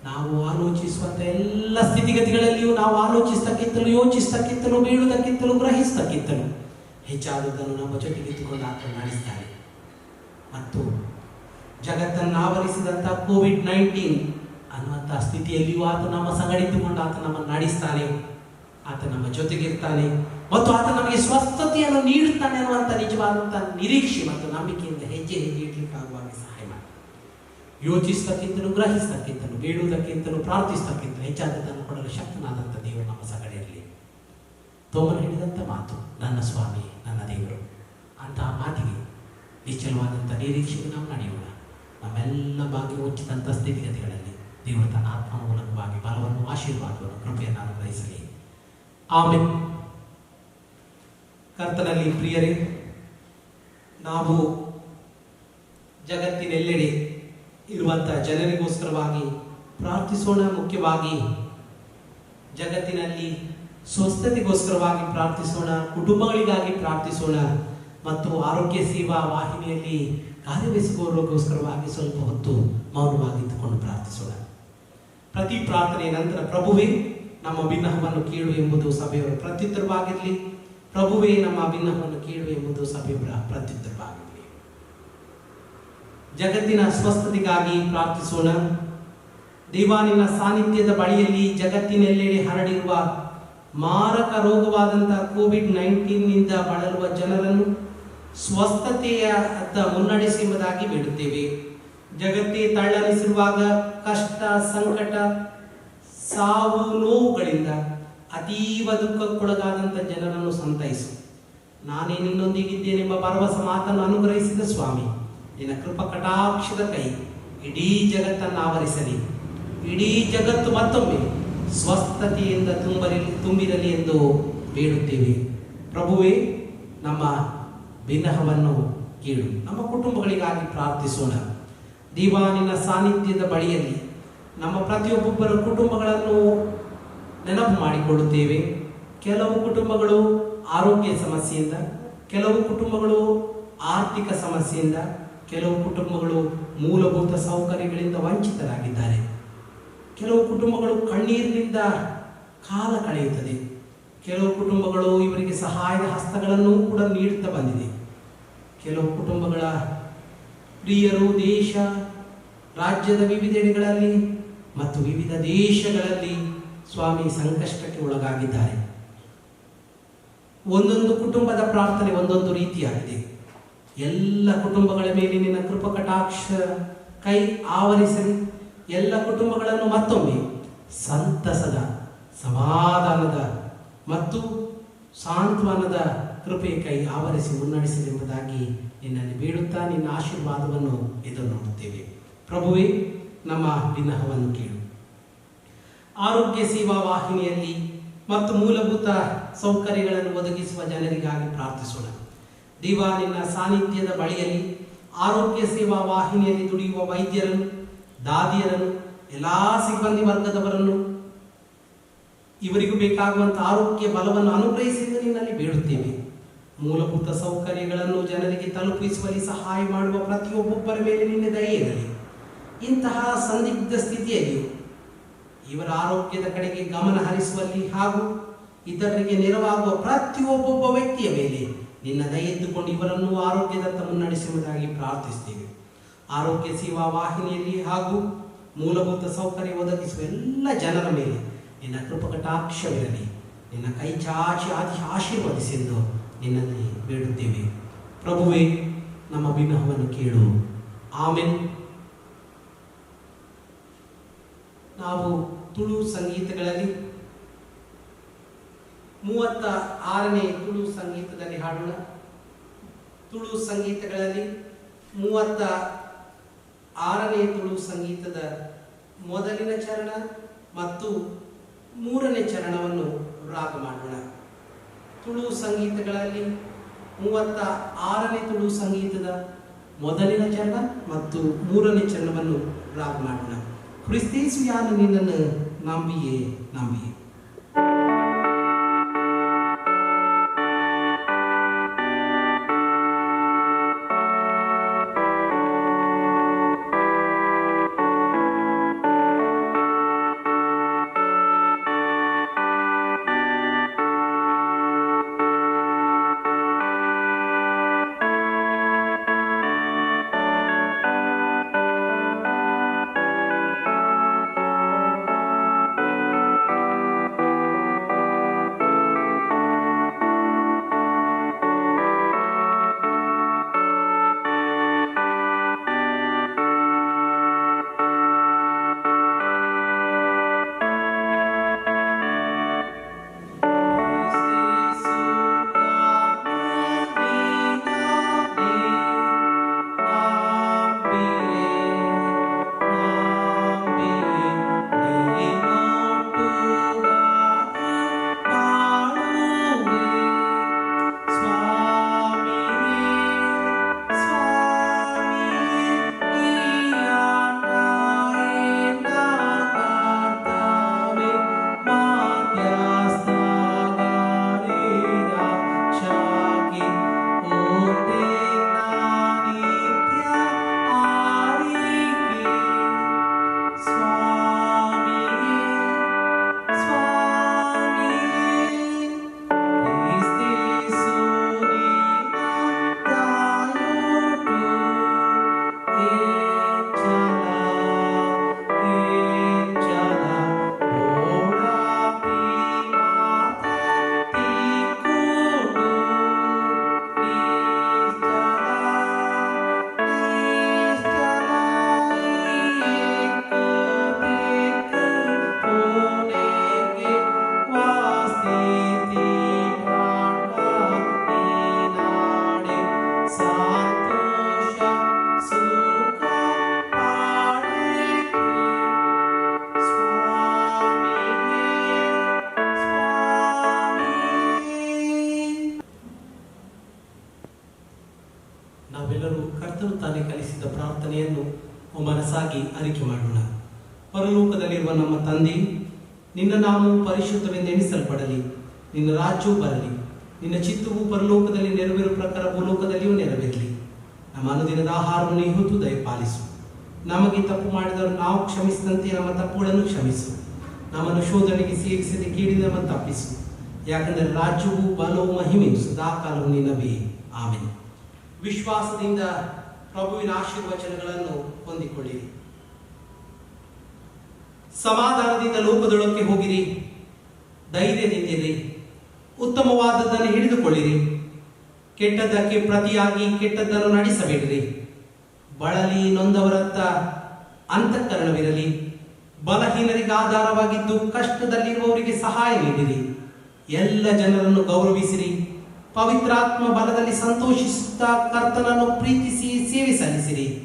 ನಾವು ಆಲೋಚಿಸುವಂಥ ಎಲ್ಲ ಸ್ಥಿತಿಗತಿಗಳಲ್ಲಿಯೂ ನಾವು ಆಲೋಚಿಸತಕ್ಕಿಂತಲೂ, ಯೋಚಿಸತಕ್ಕಿಂತಲೂ, ಬೀಳುವುದಕ್ಕಿಂತಲೂ, ಗ್ರಹಿಸತಕ್ಕಿಂತಲೂ ಹೆಚ್ಚಾದದನ್ನು ನಮ್ಮ ಜೊತೆಗಿದ್ದುಕೊಂಡು ಆತನು ನಡೆಸ್ತಾನೆ. ಮತ್ತು ಜಗತ್ತನ್ನು ಆವರಿಸಿದಂಥ ಕೋವಿಡ್-19 ಅನ್ನುವಂಥ ಸ್ಥಿತಿಯಲ್ಲಿಯೂ ಆತ ನಮ್ಮ ಸಂಗಡಿದ್ದುಕೊಂಡು ಆತ ನಮ್ಮನ್ನು ನಡೆಸ್ತಾನೆ, ಆತ ನಮ್ಮ ಜೊತೆಗಿರ್ತಾನೆ ಮತ್ತು ಆತ ನಮಗೆ ಸ್ವಸ್ಥತೆಯನ್ನು ನೀಡುತ್ತಾನೆ ಅನ್ನುವಂಥ ನಿಜವಾದಂಥ ನಿರೀಕ್ಷೆ ಮತ್ತು ನಂಬಿಕೆಯಿಂದ ಹೆಜ್ಜೆ ಇಡಲಿಕ್ಕಾಗುವಾಗ ಸಹಾಯ ಮಾಡಿ. ಯೋಚಿಸತಕ್ಕಿಂತಲೂ, ಗ್ರಹಿಸತಕ್ಕಿಂತಲೂ, ಬೇಡುವುದಕ್ಕಿಂತಲೂ, ಪ್ರಾರ್ಥಿಸತಕ್ಕಿಂತಲೂ ಹೆಚ್ಚಾದದನ್ನು ಕೊಡಲು ಶಕ್ತನಾದಂಥ ದೇವರು ನಮ್ಮ ಸಂಗಡಿರಲಿ. ತೋಮನು ಹೇಳಿದಂಥ ಮಾತು, ನನ್ನ ಸ್ವಾಮಿ ನನ್ನ ದೇವರು, ಅಂತಹ ಮಾತಿಗೆ ನಿಶ್ಚಲವಾದಂಥ ನಿರೀಕ್ಷೆಗೆ ನಾವು ನಡೆಯೋಣ. ನಮ್ಮೆಲ್ಲ ಬಾಗಿಲು ಮುಚ್ಚಿದಂಥ ಸ್ಥಿತಿಗತಿಗಳಲ್ಲಿ ದೇವರು ತನ್ನ ಆತ್ಮನ ಮೂಲಕವಾಗಿ ಬಲವನ್ನು, ಆಶೀರ್ವಾದವನ್ನು, ಕೃಪೆಯನ್ನು ಅನುಗ್ರಹಿಸಲಿ. ಆಮೆನ್. ಕರ್ತನಲ್ಲಿ ಪ್ರಿಯರೇ, ನಾವು ಜಗತ್ತಿನೆಲ್ಲೆಡೆ ಇರುವಂಥ ಜನರಿಗೋಸ್ಕರವಾಗಿ ಪ್ರಾರ್ಥಿಸೋಣ. ಮುಖ್ಯವಾಗಿ ಜಗತ್ತಿನಲ್ಲಿ ಸ್ವಸ್ಥತೆಗೋಸ್ಕರವಾಗಿ ಪ್ರಾರ್ಥಿಸೋಣ, ಕುಟುಂಬಗಳಿಗಾಗಿ ಪ್ರಾರ್ಥಿಸೋಣ ಮತ್ತು ಆರೋಗ್ಯ ಸೇವಾ ವಾಹಿನಿಯಲ್ಲಿ ಕಾರ್ಯವೆಸಗುವವರಿಗೋಸ್ಕರವಾಗಿ ಸ್ವಲ್ಪ ಹೊತ್ತು ಮೌನವಾಗಿದ್ದುಕೊಂಡು ಪ್ರಾರ್ಥಿಸೋಣ. ಪ್ರತಿ ಪ್ರಾರ್ಥನೆಯ ನಂತರ ಪ್ರಭುವೇ ನಮ್ಮ ಭಿನ್ನಹವನ್ನು ಕೇಳು ಎಂಬುದು ಸಭೆಯವರ ಪ್ರತ್ಯುತ್ತರವಾಗಿರಲಿ. ಪ್ರಭುವೇ ನಮ್ಮ ಭಿನ್ನಹವನ್ನು ಕೇಳು ಎಂಬುದು ಸಭೆಯವರ ಪ್ರತ್ಯುತ್ತರವಾಗಿರಲಿ. ಜಗತ್ತಿನ ಸ್ವಸ್ಥತೆಗಾಗಿ ಪ್ರಾರ್ಥಿಸೋಣ. ದೇವಾನಿನ ಸಾನ್ನಿಧ್ಯದ ಬಳಿಯಲ್ಲಿ ಜಗತ್ತಿನೆಲ್ಲೆಡೆ ಹರಡಿರುವ ಮಾರಕ ರೋಗವಾದಂಥ ಕೋವಿಡ್-19 ಬಳಲುವ ಜನರನ್ನು ಸ್ವಸ್ಥತೆಯ ಅತ್ತ ಮುನ್ನಡೆಸಿ ಎಂಬುದಾಗಿ ಬೇಡುತ್ತೇವೆ. ಜಗತ್ತೇ ತಳ್ಳನಿಸಿರುವಾಗ ಕಷ್ಟ, ಸಂಕಟ, ಸಾವು, ನೋವುಗಳಿಂದ ಅತೀವ ದುಃಖಕ್ಕೊಳಗಾದಂಥ ಜನರನ್ನು ಸಂತೈಸು. ನಾನೇ ನಿನ್ನೊಂದಿಗಿದ್ದೇನೆಂಬ ಭರವಸೆ ಮಾತನ್ನು ಅನುಗ್ರಹಿಸಿದ ಸ್ವಾಮಿ, ನಿನ್ನ ಕೃಪಾ ಕಟಾಕ್ಷದ ಕೈ ಇಡೀ ಜಗತ್ತನ್ನು ಆವರಿಸಲಿ. ಇಡೀ ಜಗತ್ತು ಮತ್ತೊಮ್ಮೆ ಸ್ವಸ್ಥತೆಯಿಂದ ತುಂಬಿರಲಿ ಎಂದು ಬೇಡುತ್ತೇವೆ. ಪ್ರಭುವೇ, ನಮ್ಮ ವಿನಹವನ್ನು ಕೇಳು. ನಮ್ಮ ಕುಟುಂಬಗಳಿಗಾಗಿ ಪ್ರಾರ್ಥಿಸೋಣ. ದೇವಾ, ನಿನ್ನ ಸಾನ್ನಿಧ್ಯದ ಬಳಿಯಲ್ಲಿ ನಮ್ಮ ಪ್ರತಿಯೊಬ್ಬೊಬ್ಬರ ಕುಟುಂಬಗಳನ್ನು ನೆನಪು ಮಾಡಿಕೊಳ್ಳುತ್ತೇವೆ. ಕೆಲವು ಕುಟುಂಬಗಳು ಆರೋಗ್ಯ ಸಮಸ್ಯೆಯಿಂದ, ಕೆಲವು ಕುಟುಂಬಗಳು ಆರ್ಥಿಕ ಸಮಸ್ಯೆಯಿಂದ, ಕೆಲವು ಕುಟುಂಬಗಳು ಮೂಲಭೂತ ಸೌಕರ್ಯಗಳಿಂದ ವಂಚಿತರಾಗಿದ್ದಾರೆ. ಕೆಲವು ಕುಟುಂಬಗಳು ಕಣ್ಣೀರಿನಿಂದ ಕಾಲ ಕಳೆಯುತ್ತದೆ. ಕೆಲವು ಕುಟುಂಬಗಳು ಇವರಿಗೆ ಸಹಾಯದ ಹಸ್ತಗಳನ್ನು ಕೂಡ ನೀಡುತ್ತಾ ಬಂದಿದೆ. ಕೆಲವು ಕುಟುಂಬಗಳ ಪ್ರಿಯರು ದೇಶ, ರಾಜ್ಯದ ವಿವಿಧೆಡೆಗಳಲ್ಲಿ ಮತ್ತು ವಿವಿಧ ದೇಶಗಳಲ್ಲಿ ಸ್ವಾಮಿ ಸಂಕಷ್ಟಕ್ಕೆ ಒಳಗಾಗಿದ್ದಾರೆ. ಒಂದೊಂದು ಕುಟುಂಬದ ಪ್ರಾರ್ಥನೆ ಒಂದೊಂದು ರೀತಿಯಾಗಿದೆ. ಎಲ್ಲ ಕುಟುಂಬಗಳ ಮೇಲೆ ನಿನ್ನ ಕೃಪಾ ಕಟಾಕ್ಷ ಕೈ ಆವರಿಸಲಿ. ಎಲ್ಲ ಕುಟುಂಬಗಳನ್ನು ಮತ್ತೊಮ್ಮೆ ಸಂತಸದ, ಸಮಾಧಾನದ ಮತ್ತು ಸಾಂತ್ವನದ ಕೃಪೆ ಕೈ ಆವರಿಸಿ ಮುನ್ನಡೆಸಲೆಂಬುದಾಗಿ ನಿನ್ನಲ್ಲಿ ಬೇಡುತ್ತಾ ನಿನ್ನ ಆಶೀರ್ವಾದವನ್ನು ಎದುರು ನೋಡುತ್ತೇವೆ. ಪ್ರಭುವೇ, ನಮ್ಮ ವಿನಹವನ್ನು ಕೇಳು. ಆರೋಗ್ಯ ಸೇವಾ ವಾಹಿನಿಯಲ್ಲಿ ಮತ್ತು ಮೂಲಭೂತ ಸೌಕರ್ಯಗಳನ್ನು ಒದಗಿಸುವ ಜನರಿಗಾಗಿ ಪ್ರಾರ್ಥಿಸೋಣ. ದೇವ, ನಿನ್ನ ಸಾನ್ನಿಧ್ಯದ ಬಳಿಯಲ್ಲಿ ಆರೋಗ್ಯ ಸೇವಾ ವಾಹಿನಿಯಲ್ಲಿ ದುಡಿಯುವ ವೈದ್ಯರನ್ನು, ದಾದಿಯರನ್ನು, ಎಲ್ಲ ಸಿಬ್ಬಂದಿ ವರ್ಗದವರನ್ನು, ಇವರಿಗೂ ಬೇಕಾಗುವಂಥ ಆರೋಗ್ಯ ಬಲವನ್ನು ಅನುಗ್ರಹಿಸಿದ ನಿನ್ನಲ್ಲಿ ಬೇಡುತ್ತೇವೆ. ಮೂಲಭೂತ ಸೌಕರ್ಯಗಳನ್ನು ಜನರಿಗೆ ತಲುಪಿಸುವಲ್ಲಿ ಸಹಾಯ ಮಾಡುವ ಪ್ರತಿಯೊಬ್ಬೊಬ್ಬರ ಮೇಲೆ ನಿನ್ನ ದಯೆ ಇರಲಿ. ಇಂತಹ ಸಂದಿಗ್ಧ ಸ್ಥಿತಿಯಲ್ಲಿ ಇವರ ಆರೋಗ್ಯದ ಕಡೆಗೆ ಗಮನ ಹರಿಸುವಲ್ಲಿ ಹಾಗೂ ಇತರರಿಗೆ ನೆರವಾಗುವ ಪ್ರತಿಯೊಬ್ಬೊಬ್ಬ ವ್ಯಕ್ತಿಯ ಮೇಲೆ ನಿನ್ನ ದಯೆ ಎದ್ದುಕೊಂಡು ಇವರನ್ನು ಆರೋಗ್ಯದತ್ತ ಮುನ್ನಡೆಸುವುದಾಗಿ ಪ್ರಾರ್ಥಿಸ್ತೇವೆ. ಆರೋಗ್ಯ ಸೇವಾ ವಾಹಿನಿಯಲ್ಲಿ ಹಾಗೂ ಮೂಲಭೂತ ಸೌಕರ್ಯ ಒದಗಿಸುವ ಎಲ್ಲ ಜನರ ಮೇಲೆ ನಿನ್ನ ಕೃಪಕಟಾಕ್ಷವಿರಲಿ. ನಿನ್ನ ಕೈ ಚಾಚಿ ಆಶೀರ್ವದಿಸೆಂದು ನಿನ್ನಲ್ಲಿ ಬೇಡುತ್ತೇವೆ. ಪ್ರಭುವೇ, ನಮ್ಮ ವಿನಹವನ್ನು ಕೇಳು. ಆಮೆನ್. ನಾವು ತುಳು ಸಂಗೀತಗಳಲ್ಲಿ 36ನೇ ತುಳು ಸಂಗೀತದಲ್ಲಿ ಹಾಡೋಣ. ತುಳು ಸಂಗೀತಗಳಲ್ಲಿ 36ನೇ ತುಳು ಸಂಗೀತದ ಮೊದಲಿನ ಚರಣ ಮತ್ತು 3ನೇ ಚರಣವನ್ನು ರಾಗ ಮಾಡೋಣ. ತುಳು ಸಂಗೀತಗಳಲ್ಲಿ 36ನೇ ತುಳು ಸಂಗೀತದ ಮೊದಲಿನ ಚರಣ ಮತ್ತು 3ನೇ ಚರಣವನ್ನು ರಾಗ ಮಾಡೋಣ. ಕ್ರಿಸ್ತೇಸುಯಾನು ನಿನ್ನನ್ನು ನಂಬಿಯೇ ನಂಬಿಯೇ. ಮನಸ್ಸಾಗಿ ಅರಿಕೆ ಮಾಡೋಣ. ಪರಲೋಕದಲ್ಲಿರುವ ನಮ್ಮ ತಂದೆ, ನಿನ್ನ ನಾಮವು ಪರಿಶುದ್ಧವೆಂದು ಎಣಿಸಲ್ಪಡಲಿ. ನಿನ್ನ ರಾಜ್ಯವು ಬರಲಿ. ನಿನ್ನ ಚಿತ್ತವು ಪರಲೋಕದಲ್ಲಿ ನೆರವೇರುವ ಪ್ರಕಾರ ಭೂಲೋಕದಲ್ಲಿಯೂ ನೆರವೇರಲಿ. ನಮ್ಮ ಅನುದಿನದ ಆಹಾರವನ್ನು ಇವತ್ತು ದಯಪಾಲಿಸು. ನಮಗೆ ತಪ್ಪು ಮಾಡಿದವರು ನಾವು ಕ್ಷಮಿಸಿದಂತೆ ನಮ್ಮ ತಪ್ಪುಗಳನ್ನು ಕ್ಷಮಿಸು. ನಮ್ಮನ್ನು ಶೋಧನೆಗೆ ಸೇರಿಸದೆ ಕೇಳಿದ ನಮ್ಮನ್ನು ತಪ್ಪಿಸು. ಯಾಕಂದರೆ ರಾಜ್ಯವು ಬಲವು ಮಹಿಮೆಯು ಸದಾಕಾಲವು ನಿನ್ನವೇ. ಆಮೆನ್. ವಿಶ್ವಾಸದಿಂದ ಪ್ರಭುವಿನ ಆಶೀರ್ವಚನಗಳನ್ನು ಹೊಂದಿಕೊಳ್ಳಿರಿ. ಸಮಾಧಾನದಿಂದ ಲೋಕದೊಳಕ್ಕೆ ಹೋಗಿರಿ. ಧೈರ್ಯದಿಂದಿರಿ. ಉತ್ತಮವಾದದ್ದನ್ನು ಹಿಡಿದುಕೊಳ್ಳಿರಿ. ಕೆಟ್ಟದ್ದಕ್ಕೆ ಪ್ರತಿಯಾಗಿ ಕೆಟ್ಟದ್ದನ್ನು ನಡೆಸಬೇಡಿರಿ. ಬಳಲಿ ನೊಂದವರತ್ತ ಅಂತಃಕರಣವಿರಲಿ. ಬಲಹೀನರಿಗೆ ಆಧಾರವಾಗಿದ್ದು ಕಷ್ಟದಲ್ಲಿರುವವರಿಗೆ ಸಹಾಯ ನೀಡಿರಿ. ಎಲ್ಲ ಜನರನ್ನು ಗೌರವಿಸಿರಿ. ಪವಿತ್ರಾತ್ಮ ಬಲದಲ್ಲಿ ಸಂತೋಷಿಸುತ್ತಾ ಕರ್ತನನ್ನು ಪ್ರೀತಿಸಿ ಸೇವೆ ಸಲ್ಲಿಸಿರಿ.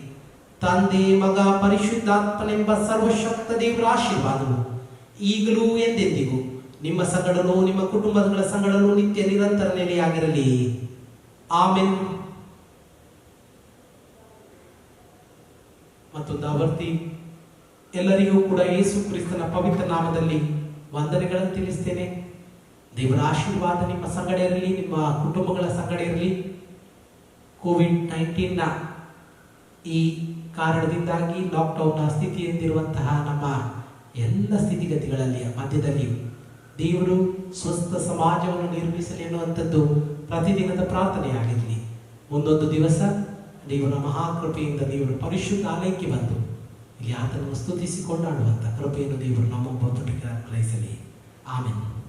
ತಂದೆ, ಮಗ, ಪರಿಶುದ್ಧಾತ್ಮನೆಂಬ ಸರ್ವಶಕ್ತ ದೇವರ ಆಶೀರ್ವಾದವು ಈಗಲೂ ಎಂದೆಂದಿಗೂ ನಿಮ್ಮ ಸಂಗಡನೂ ನಿಮ್ಮ ಕುಟುಂಬಗಳ ಸಂಗಡನೂ ನಿತ್ಯ ನಿರಂತರ ನೆಲೆಯಾಗಿರಲಿ. ಆಮೆನ್. ಮತ್ತೊಂದು ಆವರ್ತಿ ಎಲ್ಲರಿಗೂ ಕೂಡ ಯೇಸು ಕ್ರಿಸ್ತನ ಪವಿತ್ರ ನಾಮದಲ್ಲಿ ವಂದನೆಗಳನ್ನು ತಿಳಿಸ್ತೇನೆ. ದೇವರ ಆಶೀರ್ವಾದ ನಿಮ್ಮ ಸಂಗಡ ಇರಲಿ, ನಿಮ್ಮ ಕುಟುಂಬಗಳ ಸಂಗಡ ಇರಲಿ. ಕೋವಿಡ್-19 ಈ ಕಾರಣದಿಂದಾಗಿ ಲಾಕ್ಡೌನ್ನ ಸ್ಥಿತಿಯಂತಿರುವಂತಹ ನಮ್ಮ ಎಲ್ಲ ಸ್ಥಿತಿಗತಿಗಳಲ್ಲಿ ಮಧ್ಯದಲ್ಲಿಯೂ ದೇವರು ಸ್ವಸ್ಥ ಸಮಾಜವನ್ನು ನಿರ್ಮಿಸಲಿ ಎನ್ನುವಂಥದ್ದು ಪ್ರತಿದಿನದ ಪ್ರಾರ್ಥನೆಯಾಗಿರಲಿ. ಒಂದೊಂದು ದಿವಸ ದೇವರ ಮಹಾಕೃಪೆಯಿಂದ ದೇವರು ಪರಿಶುದ್ಧ ಆಲಯಕ್ಕೆ ಬಂದು ಇಲ್ಲಿ ಆತನನ್ನು ಸ್ತುತಿಸಿ ಕೊಂಡಾಡುವಂಥ ಕೃಪೆಯನ್ನು ದೇವರು ನಮ್ಮೊಬ್ಬೊಬ್ಬರಿಗೆ ಗ್ರಹಿಸಲಿ. ಆಮೆನ್.